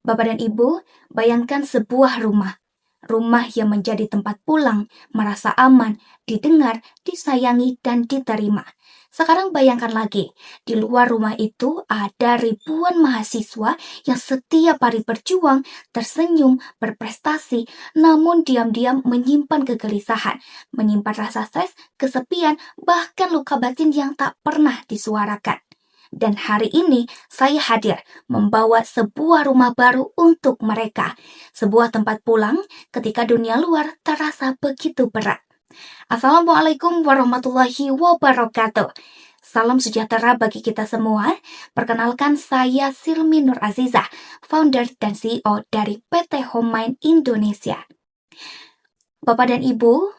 Bapak dan Ibu, bayangkan sebuah rumah. Rumah yang menjadi tempat pulang, merasa aman, didengar, disayangi, dan diterima. Sekarang bayangkan lagi, di luar rumah itu ada ribuan mahasiswa yang setiap hari berjuang, tersenyum, berprestasi, namun diam-diam menyimpan kegelisahan, menyimpan rasa stres, kesepian, bahkan luka batin yang tak pernah disuarakan. Dan hari ini saya hadir membawa sebuah rumah baru untuk mereka. Sebuah tempat pulang ketika dunia luar terasa begitu berat. Assalamualaikum warahmatullahi wabarakatuh. Salam sejahtera bagi kita semua. Perkenalkan saya Silmi Nur Azizah, founder dan CEO dari PT Homemind Indonesia. Bapak dan Ibu,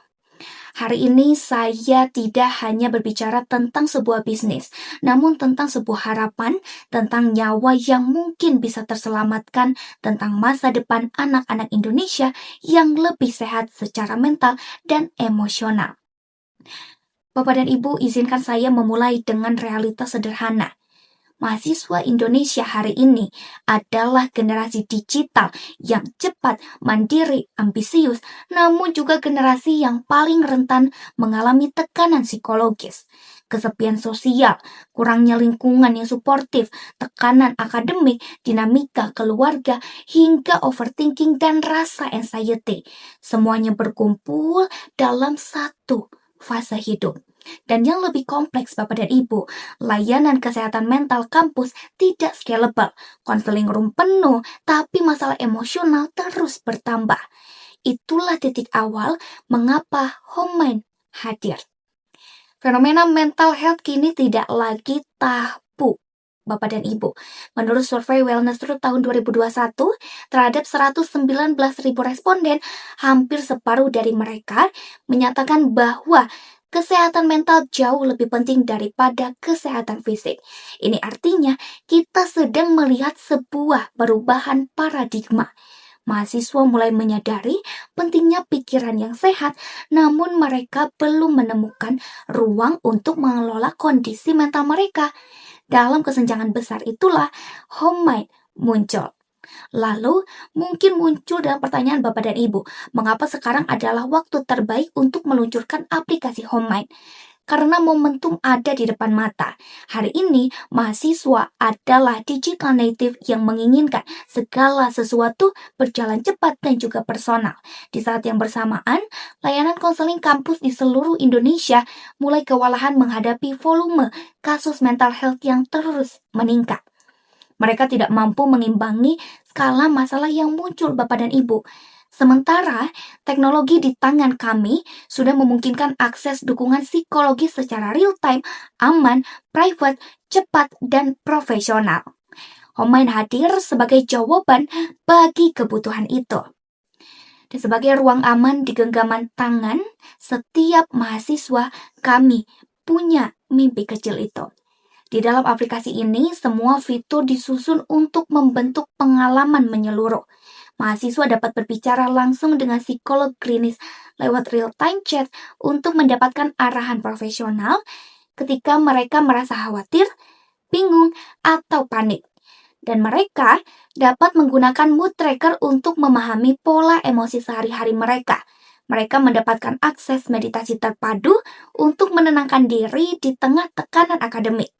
hari ini saya tidak hanya berbicara tentang sebuah bisnis, namun tentang sebuah harapan, tentang nyawa yang mungkin bisa terselamatkan, tentang masa depan anak-anak Indonesia yang lebih sehat secara mental dan emosional. Bapak dan Ibu, izinkan saya memulai dengan realitas sederhana. Mahasiswa Indonesia hari ini adalah generasi digital yang cepat, mandiri, ambisius, namun juga generasi yang paling rentan mengalami tekanan psikologis, kesepian sosial, kurangnya lingkungan yang suportif, tekanan akademik, dinamika keluarga, hingga overthinking dan rasa anxiety. Semuanya berkumpul dalam satu fase hidup. Dan yang lebih kompleks Bapak dan Ibu, layanan kesehatan mental kampus tidak scalable, konseling room penuh, tapi masalah emosional terus bertambah. Itulah titik awal mengapa Homemind hadir. Fenomena mental health kini tidak lagi tabu, Bapak dan Ibu. Menurut survei Wellness Truth tahun 2021, terhadap 119.000 responden, hampir separuh dari mereka menyatakan bahwa kesehatan mental jauh lebih penting daripada kesehatan fisik. Ini artinya kita sedang melihat sebuah perubahan paradigma. Mahasiswa mulai menyadari pentingnya pikiran yang sehat, namun mereka belum menemukan ruang untuk mengelola kondisi mental mereka. Dalam kesenjangan besar itulah Homemind muncul. Lalu, mungkin muncul dalam pertanyaan Bapak dan Ibu, mengapa sekarang adalah waktu terbaik untuk meluncurkan aplikasi Homemind? Karena momentum ada di depan mata. Hari ini, mahasiswa adalah digital native yang menginginkan segala sesuatu berjalan cepat dan juga personal. Di saat yang bersamaan, layanan konseling kampus di seluruh Indonesia mulai kewalahan menghadapi volume kasus mental health yang terus meningkat. Mereka tidak mampu mengimbangi skala masalah yang muncul Bapak dan Ibu. Sementara teknologi di tangan kami sudah memungkinkan akses dukungan psikologis secara real-time, aman, private, cepat, dan profesional. Homemind hadir sebagai jawaban bagi kebutuhan itu. Dan sebagai ruang aman di genggaman tangan, setiap mahasiswa kami punya mimpi kecil itu. Di dalam aplikasi ini, semua fitur disusun untuk membentuk pengalaman menyeluruh. Mahasiswa dapat berbicara langsung dengan psikolog klinis lewat real-time chat untuk mendapatkan arahan profesional ketika mereka merasa khawatir, bingung, atau panik. Dan mereka dapat menggunakan mood tracker untuk memahami pola emosi sehari-hari mereka. Mereka mendapatkan akses meditasi terpadu untuk menenangkan diri di tengah tekanan akademik.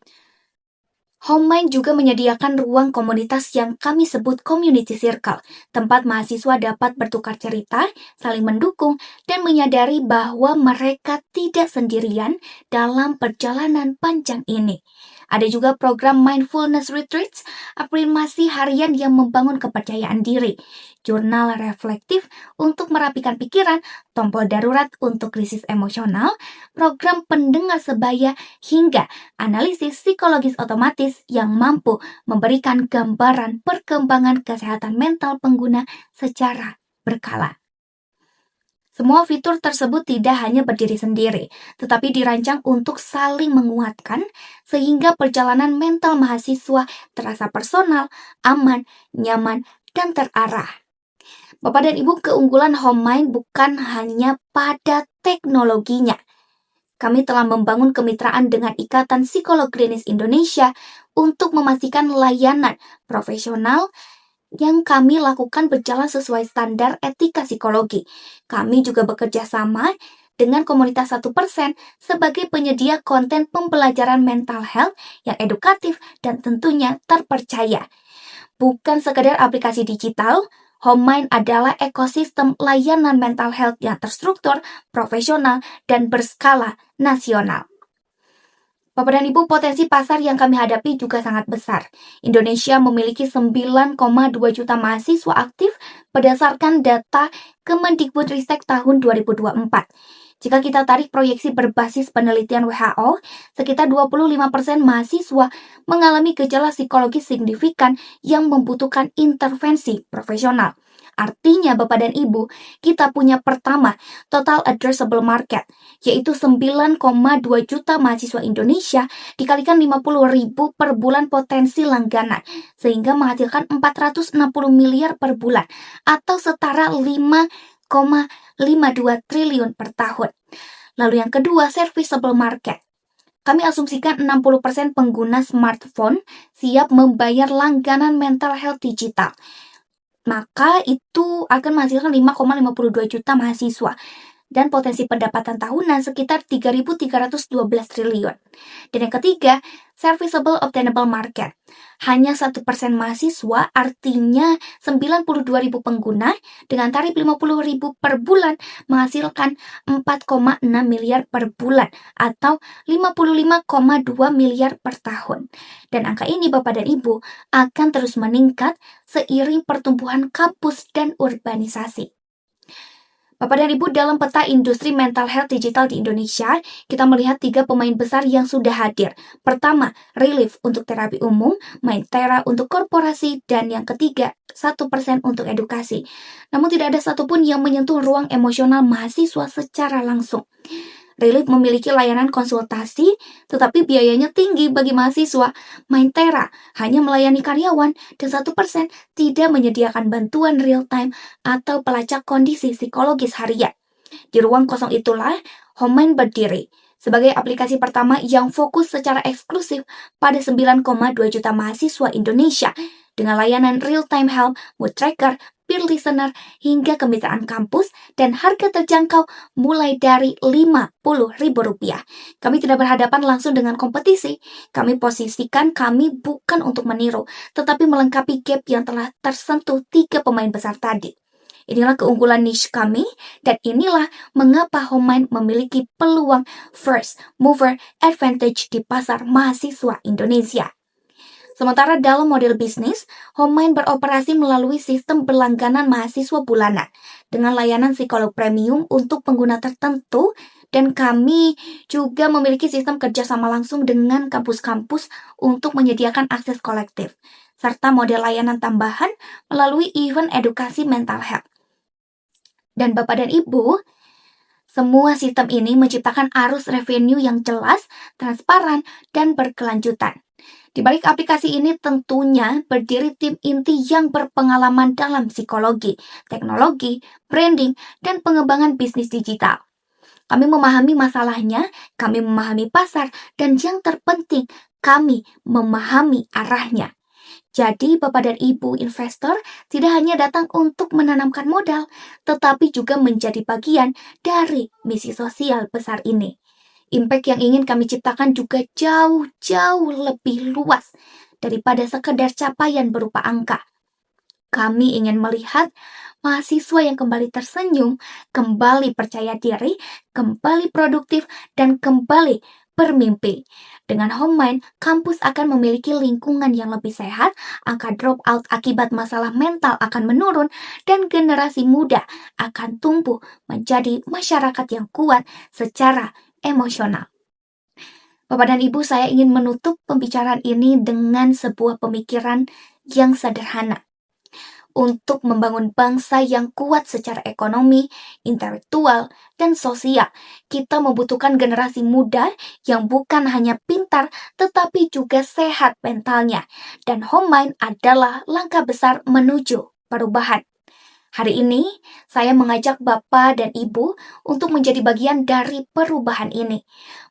Homemind juga menyediakan ruang komunitas yang kami sebut community circle, tempat mahasiswa dapat bertukar cerita, saling mendukung, dan menyadari bahwa mereka tidak sendirian dalam perjalanan panjang ini. Ada juga program mindfulness retreats, afirmasi harian yang membangun kepercayaan diri, jurnal reflektif untuk merapikan pikiran, tombol darurat untuk krisis emosional, program pendengar sebaya, hingga analisis psikologis otomatis yang mampu memberikan gambaran perkembangan kesehatan mental pengguna secara berkala. Semua fitur tersebut tidak hanya berdiri sendiri, tetapi dirancang untuk saling menguatkan sehingga perjalanan mental mahasiswa terasa personal, aman, nyaman, dan terarah. Bapak dan Ibu, keunggulan Homemind bukan hanya pada teknologinya. Kami telah membangun kemitraan dengan Ikatan Psikolog Klinis Indonesia untuk memastikan layanan profesional yang kami lakukan berjalan sesuai standar etika psikologi. Kami juga bekerja sama dengan komunitas 1% sebagai penyedia konten pembelajaran mental health yang edukatif dan tentunya terpercaya. Bukan sekedar aplikasi digital, HomeMind adalah ekosistem layanan mental health yang terstruktur, profesional, dan berskala nasional. Bapak dan Ibu, potensi pasar yang kami hadapi juga sangat besar. Indonesia memiliki 9,2 juta mahasiswa aktif berdasarkan data Kemendikbudristek tahun 2024. Jika kita tarik proyeksi berbasis penelitian WHO, sekitar 25% mahasiswa mengalami gejala psikologis signifikan yang membutuhkan intervensi profesional. Artinya, Bapak dan Ibu, kita punya pertama, total addressable market, yaitu 9,2 juta mahasiswa Indonesia dikalikan 50.000 per bulan potensi langganan, sehingga menghasilkan 460 miliar per bulan, atau setara 5,52 triliun per tahun. Lalu yang kedua, serviceable market. Kami asumsikan 60% pengguna smartphone siap membayar langganan mental health digital. Maka itu akan menghasilkan 5,52 juta mahasiswa dan potensi pendapatan tahunan sekitar 3.312 triliun. Dan yang ketiga, serviceable obtainable market. Hanya 1% mahasiswa, artinya 92.000 pengguna dengan tarif 50.000 per bulan menghasilkan 4,6 miliar per bulan atau 55,2 miliar per tahun. Dan angka ini Bapak dan Ibu akan terus meningkat seiring pertumbuhan kampus dan urbanisasi. Bapak dan Ibu, dalam peta industri mental health digital di Indonesia, kita melihat 3 pemain besar yang sudah hadir. Pertama, Relief untuk terapi umum, Mindtera untuk korporasi, dan yang ketiga, 1% untuk edukasi. Namun tidak ada satupun yang menyentuh ruang emosional mahasiswa secara langsung. Relief memiliki layanan konsultasi, tetapi biayanya tinggi bagi mahasiswa. Mindtera hanya melayani karyawan dan 1% tidak menyediakan bantuan real-time atau pelacak kondisi psikologis harian. Di ruang kosong itulah HomeMind berdiri sebagai aplikasi pertama yang fokus secara eksklusif pada 9,2 juta mahasiswa Indonesia dengan layanan real-time health, mood tracker, peer listener, hingga kemitraan kampus dan harga terjangkau mulai dari Rp50.000. Kami tidak berhadapan langsung dengan kompetisi. Kami posisikan kami bukan untuk meniru, tetapi melengkapi gap yang telah tersentuh 3 pemain besar tadi. Inilah keunggulan niche kami, dan inilah mengapa HomeMind memiliki peluang first mover advantage di pasar mahasiswa Indonesia. Sementara dalam model bisnis, HomeMind beroperasi melalui sistem berlangganan mahasiswa bulanan dengan layanan psikolog premium untuk pengguna tertentu, dan kami juga memiliki sistem kerjasama langsung dengan kampus-kampus untuk menyediakan akses kolektif, serta model layanan tambahan melalui event edukasi mental health. Dan Bapak dan Ibu, semua sistem ini menciptakan arus revenue yang jelas, transparan, dan berkelanjutan. Di balik aplikasi ini tentunya berdiri tim inti yang berpengalaman dalam psikologi, teknologi, branding, dan pengembangan bisnis digital. Kami memahami masalahnya, kami memahami pasar, dan yang terpenting, kami memahami arahnya. Jadi, Bapak dan Ibu investor tidak hanya datang untuk menanamkan modal, tetapi juga menjadi bagian dari misi sosial besar ini. Impact yang ingin kami ciptakan juga jauh-jauh lebih luas daripada sekedar capaian berupa angka. Kami ingin melihat mahasiswa yang kembali tersenyum, kembali percaya diri, kembali produktif, dan kembali bermimpi. Dengan HomeMind, kampus akan memiliki lingkungan yang lebih sehat, angka dropout akibat masalah mental akan menurun, dan generasi muda akan tumbuh menjadi masyarakat yang kuat secara emosional. Bapak dan Ibu, saya ingin menutup pembicaraan ini dengan sebuah pemikiran yang sederhana. Untuk membangun bangsa yang kuat secara ekonomi, intelektual, dan sosial, kita membutuhkan generasi muda yang bukan hanya pintar, tetapi juga sehat mentalnya. Dan HomeMind adalah langkah besar menuju perubahan. Hari ini, saya mengajak Bapak dan Ibu untuk menjadi bagian dari perubahan ini.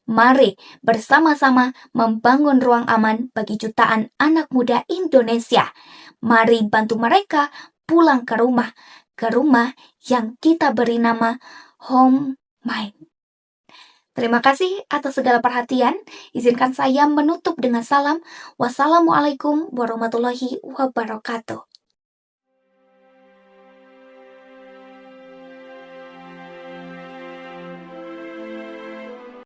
Mari bersama-sama membangun ruang aman bagi jutaan anak muda Indonesia. Mari bantu mereka pulang ke rumah yang kita beri nama Home Mind. Terima kasih atas segala perhatian. Izinkan saya menutup dengan salam. Wassalamualaikum warahmatullahi wabarakatuh.